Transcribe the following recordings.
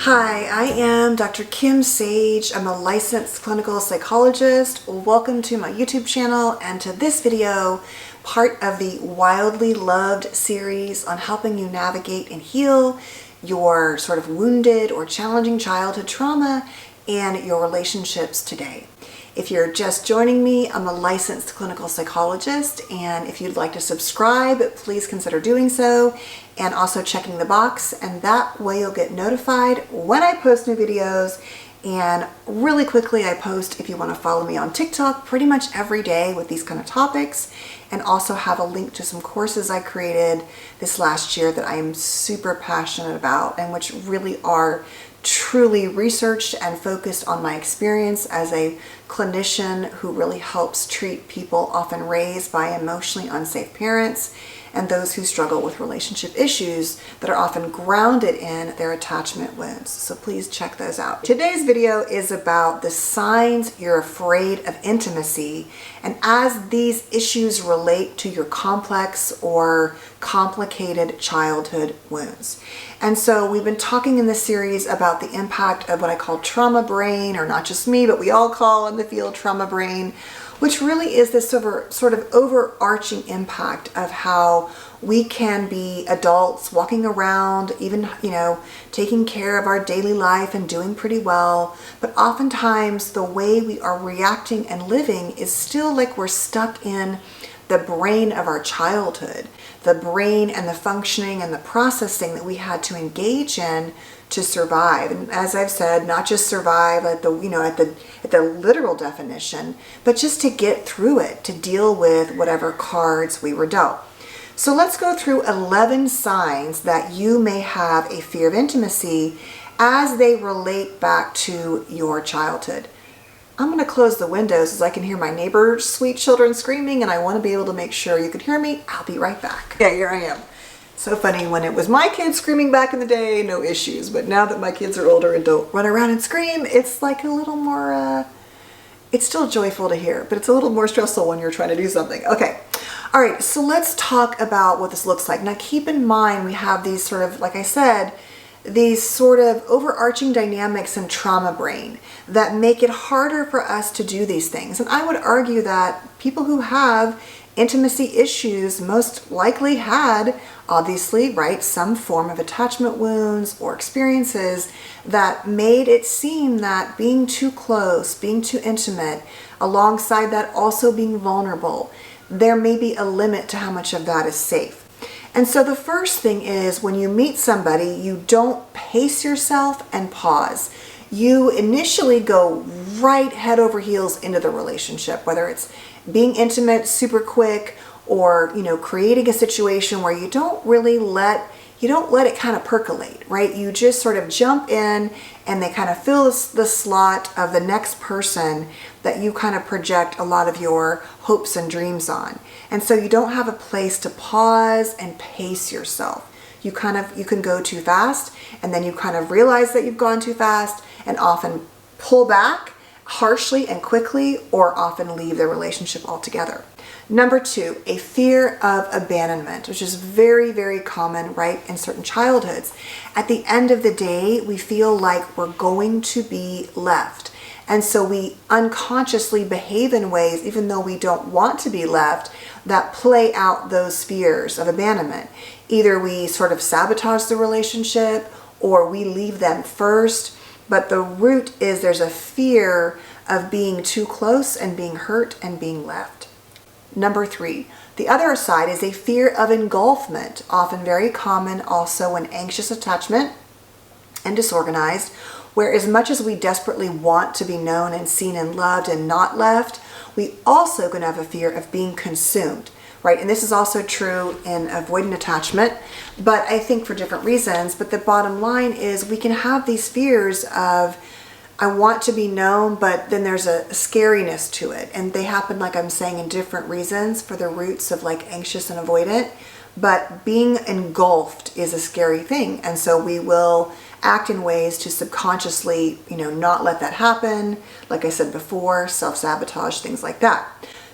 Hi, I am Dr. Kim Sage. I'm a licensed clinical psychologist. Welcome to my YouTube channel and to this video, part of the Wildly Loved series on helping you navigate and heal your sort of wounded or challenging childhood trauma and your relationships today. If you're just joining me, I'm a licensed clinical psychologist, and if you'd like to subscribe, please consider doing so and also checking the box, and that way you'll get notified when I post new videos. And really quickly, I post, if you want to follow me on TikTok, pretty much every day with these kind of topics, and also have a link to some courses I created this last year that I am super passionate about and which really are truly researched and focused on my experience as a clinician who really helps treat people often raised by emotionally unsafe parents and those who struggle with relationship issues that are often grounded in their attachment wounds. So please check those out. Today's video is about the signs you're afraid of intimacy, and as these issues relate to your complex or complicated childhood wounds. And so we've been talking in this series about the impact of what I call trauma brain, or not just me, but we all call in the field trauma brain, which really is this sort of overarching impact of how we can be adults walking around, even, taking care of our daily life and doing pretty well. But oftentimes the way we are reacting and living is still like we're stuck in the brain of our childhood, the brain and the functioning and the processing that we had to engage in to survive. And as I've said, not just survive at the literal definition, but just to get through it, to deal with whatever cards we were dealt. So let's go through 11 signs that you may have a fear of intimacy as they relate back to your childhood. I'm going to close the windows as I can hear my neighbor's sweet children screaming, and I want to be able to make sure you can hear me. I'll be right back. Okay, here I am. So funny, when it was my kids screaming back in the day, no issues. But now that my kids are older and don't run around and scream, it's like a little more, it's still joyful to hear, but it's a little more stressful when you're trying to do something. Okay. All right, so let's talk about what this looks like. Now keep in mind, we have these sort of, like I said, these sort of overarching dynamics in trauma brain that make it harder for us to do these things. And I would argue that people who have intimacy issues most likely had, obviously, right, some form of attachment wounds or experiences that made it seem that being too close, being too intimate, alongside that also being vulnerable, there may be a limit to how much of that is safe. And so the first thing is, when you meet somebody, you don't pace yourself and pause. You initially go right head over heels into the relationship, whether it's being intimate super quick or, creating a situation where you don't let it kind of percolate, right? You just sort of jump in and they kind of fill the slot of the next person that you kind of project a lot of your hopes and dreams on. And so you don't have a place to pause and pace yourself. You can go too fast, and then you kind of realize that you've gone too fast and often pull back harshly and quickly, or often leave the relationship altogether. Number 2, a fear of abandonment, which is very, very common, right, in certain childhoods. At the end of the day, we feel like we're going to be left. And so we unconsciously behave in ways, even though we don't want to be left, that play out those fears of abandonment. Either we sort of sabotage the relationship or we leave them first. But the root is there's a fear of being too close and being hurt and being left. Number 3, the other side is a fear of engulfment, often very common also in anxious attachment and disorganized, where as much as we desperately want to be known and seen and loved and not left, we also going to have a fear of being consumed, right? And this is also true in avoidant attachment, but I think for different reasons. But the bottom line is we can have these fears of, I want to be known, but then there's a scariness to it. And they happen, like I'm saying, in different reasons for the roots of like anxious and avoidant. But being engulfed is a scary thing. And so we will act in ways to subconsciously, not let that happen. Like I said before, self-sabotage, things like that.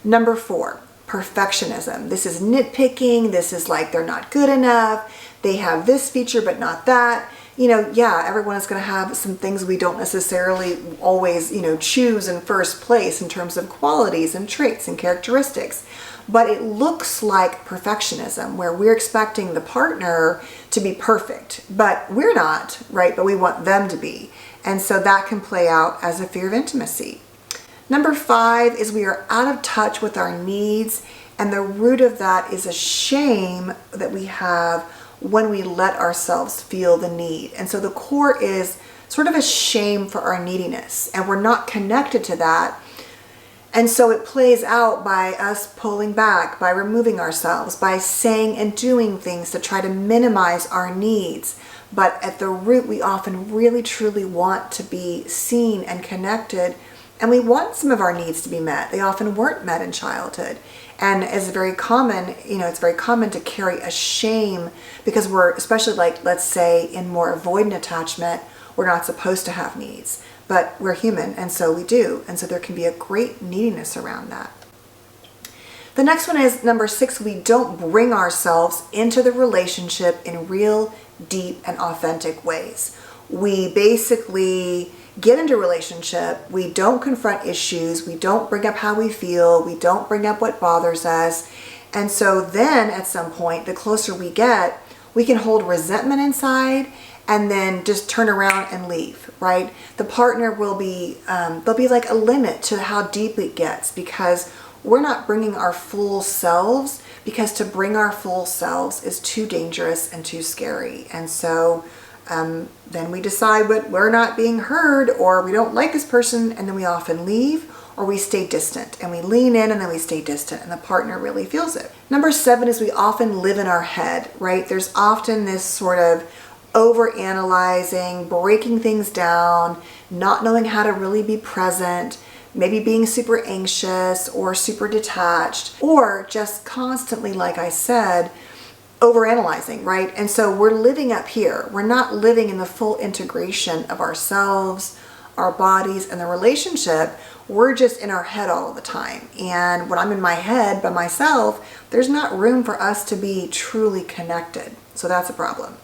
Number 4, perfectionism. This is nitpicking. This is like they're not good enough. They have this feature, but not that. yeah, everyone is going to have some things we don't necessarily always, choose in first place in terms of qualities and traits and characteristics. But it looks like perfectionism, where we're expecting the partner to be perfect, but we're not, right? But we want them to be. And so that can play out as a fear of intimacy. Number 5 is we are out of touch with our needs, and the root of that is a shame that we have when we let ourselves feel the need. And so the core is sort of a shame for our neediness, and we're not connected to that. And so it plays out by us pulling back, by removing ourselves, by saying and doing things to try to minimize our needs. But at the root, we often really truly want to be seen and connected, and we want some of our needs to be met. They often weren't met in childhood. And it's very common, it's very common to carry a shame because we're, especially like, let's say in more avoidant attachment, we're not supposed to have needs, but we're human, and so we do. And so there can be a great neediness around that. The next one is number 6, we don't bring ourselves into the relationship in real, deep, and authentic ways. We basically get into a relationship, we don't confront issues, we don't bring up how we feel, we don't bring up what bothers us. And so then at some point, the closer we get, we can hold resentment inside and then just turn around and leave, right? The partner will be, there'll be like a limit to how deep it gets because we're not bringing our full selves, because to bring our full selves is too dangerous and too scary. And so then we decide what we're not being heard, or we don't like this person, and then we often leave, or we stay distant, and we lean in and then we stay distant, and the partner really feels it. Number 7 is we often live in our head, right? There's often this sort of over-analyzing, breaking things down, not knowing how to really be present, maybe being super anxious or super detached, or just constantly, like I said, overanalyzing, right? And so we're living up here. We're not living in the full integration of ourselves, our bodies, and the relationship. We're just in our head all the time. And when I'm in my head by myself, there's not room for us to be truly connected. So that's a problem.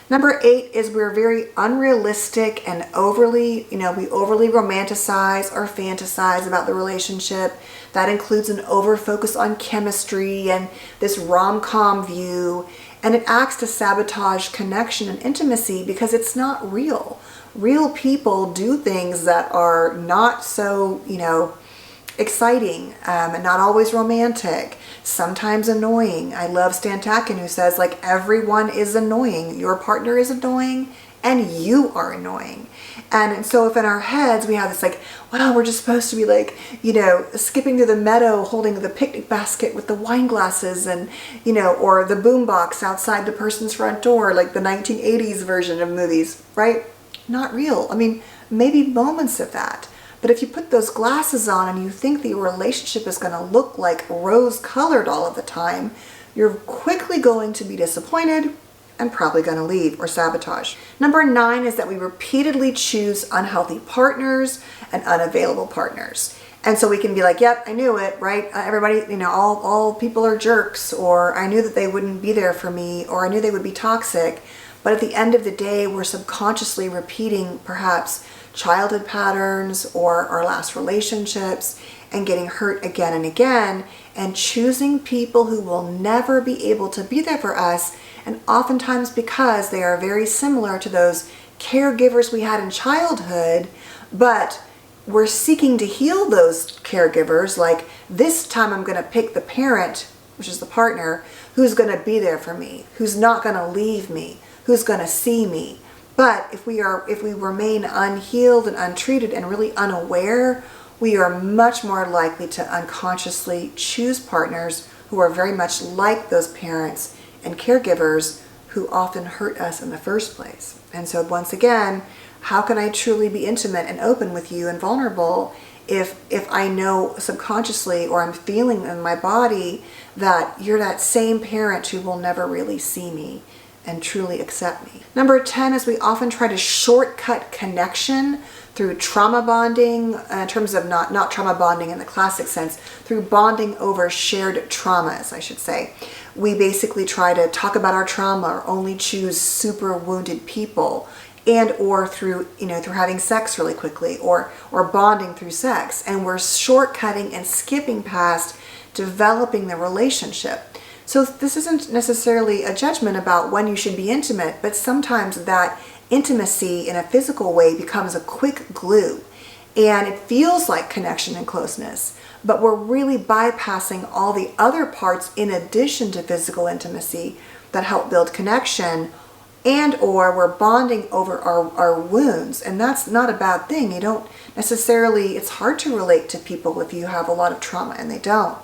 Number 8 is we're very unrealistic and overly, we overly romanticize or fantasize about the relationship. That includes an over-focus on chemistry and this rom-com view, and it acts to sabotage connection and intimacy because it's not real. Real people do things that are not so, exciting and not always romantic, sometimes annoying. I love Stan Tacken, who says, like, everyone is annoying. Your partner is annoying and you are annoying. And so if in our heads we have this like, wow, we're just supposed to be like, skipping through the meadow holding the picnic basket with the wine glasses and, or the boombox outside the person's front door, like the 1980s version of movies, right? Not real. I mean, maybe moments of that. But if you put those glasses on and you think the relationship is going to look like rose-colored all of the time, you're quickly going to be disappointed and probably going to leave or sabotage. Number 9 is that we repeatedly choose unhealthy partners and unavailable partners. And so we can be like, yep, I knew it, right? Everybody, all people are jerks, or I knew that they wouldn't be there for me, or I knew they would be toxic. But at the end of the day, we're subconsciously repeating perhaps childhood patterns or our last relationships and getting hurt again and again, and choosing people who will never be able to be there for us, and oftentimes because they are very similar to those caregivers we had in childhood, but we're seeking to heal those caregivers. Like, this time I'm going to pick the parent, which is the partner, who's going to be there for me, who's not going to leave me, who's going to see me. But if we remain unhealed and untreated and really unaware, we are much more likely to unconsciously choose partners who are very much like those parents and caregivers who often hurt us in the first place. And so once again, how can I truly be intimate and open with you and vulnerable if I know subconsciously, or I'm feeling in my body, that you're that same parent who will never really see me and truly accept me. Number 10 is we often try to shortcut connection through trauma bonding, in terms of not trauma bonding in the classic sense, through bonding over shared traumas, I should say. We basically try to talk about our trauma or only choose super wounded people, and or through having sex really quickly, or bonding through sex, and we're shortcutting and skipping past developing the relationship. So this isn't necessarily a judgment about when you should be intimate, but sometimes that intimacy in a physical way becomes a quick glue, and it feels like connection and closeness, but we're really bypassing all the other parts in addition to physical intimacy that help build connection, and or we're bonding over our wounds. And that's not a bad thing. You don't necessarily, it's hard to relate to people if you have a lot of trauma, and they don't.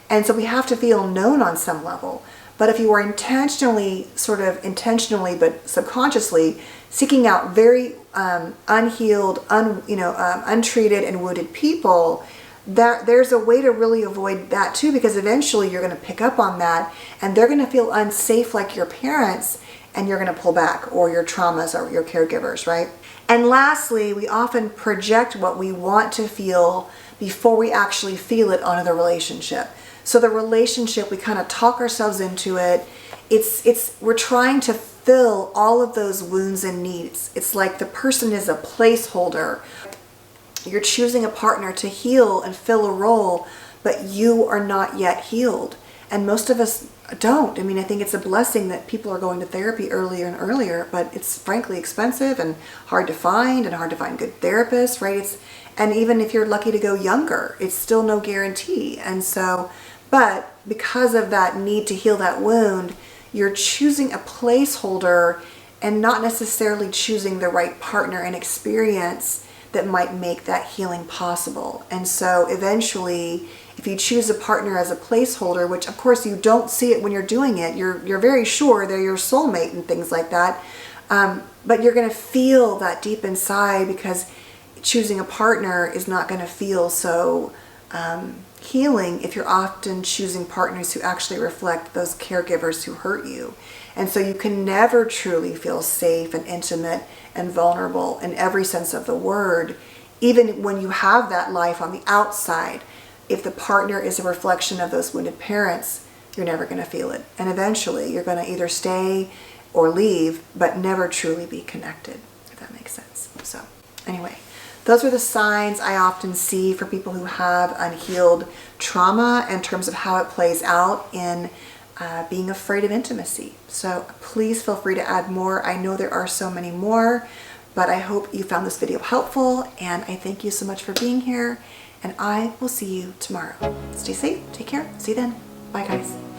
And so we have to feel known on some level. But if you are intentionally but subconsciously seeking out very unhealed, untreated and wounded people, there's a way to really avoid that too, because eventually you're going to pick up on that, and they're going to feel unsafe like your parents, and you're going to pull back, or your traumas or your caregivers, right? And lastly, we often project what we want to feel before we actually feel it onto the relationship. So the relationship, we kind of talk ourselves into it. We're trying to fill all of those wounds and needs. It's like the person is a placeholder. You're choosing a partner to heal and fill a role, but you are not yet healed. And most of us don't. I mean, I think it's a blessing that people are going to therapy earlier and earlier, but it's frankly expensive and hard to find good therapists, right? And even if you're lucky to go younger, it's still no guarantee. And so, but because of that need to heal that wound, you're choosing a placeholder and not necessarily choosing the right partner and experience that might make that healing possible. And so eventually, if you choose a partner as a placeholder, which of course you don't see it when you're doing it, you're very sure they're your soulmate and things like that, but you're going to feel that deep inside, because choosing a partner is not going to feel so healing if you're often choosing partners who actually reflect those caregivers who hurt you. And so you can never truly feel safe and intimate and vulnerable in every sense of the word, even when you have that life on the outside. If the partner is a reflection of those wounded parents, you're never going to feel it. And eventually you're going to either stay or leave, but never truly be connected, if that makes sense. So anyway, those are the signs I often see for people who have unhealed trauma in terms of how it plays out in being afraid of intimacy. So please feel free to add more. I know there are so many more, but I hope you found this video helpful, and I thank you so much for being here, and I will see you tomorrow. Stay safe, take care, see you then. Bye guys.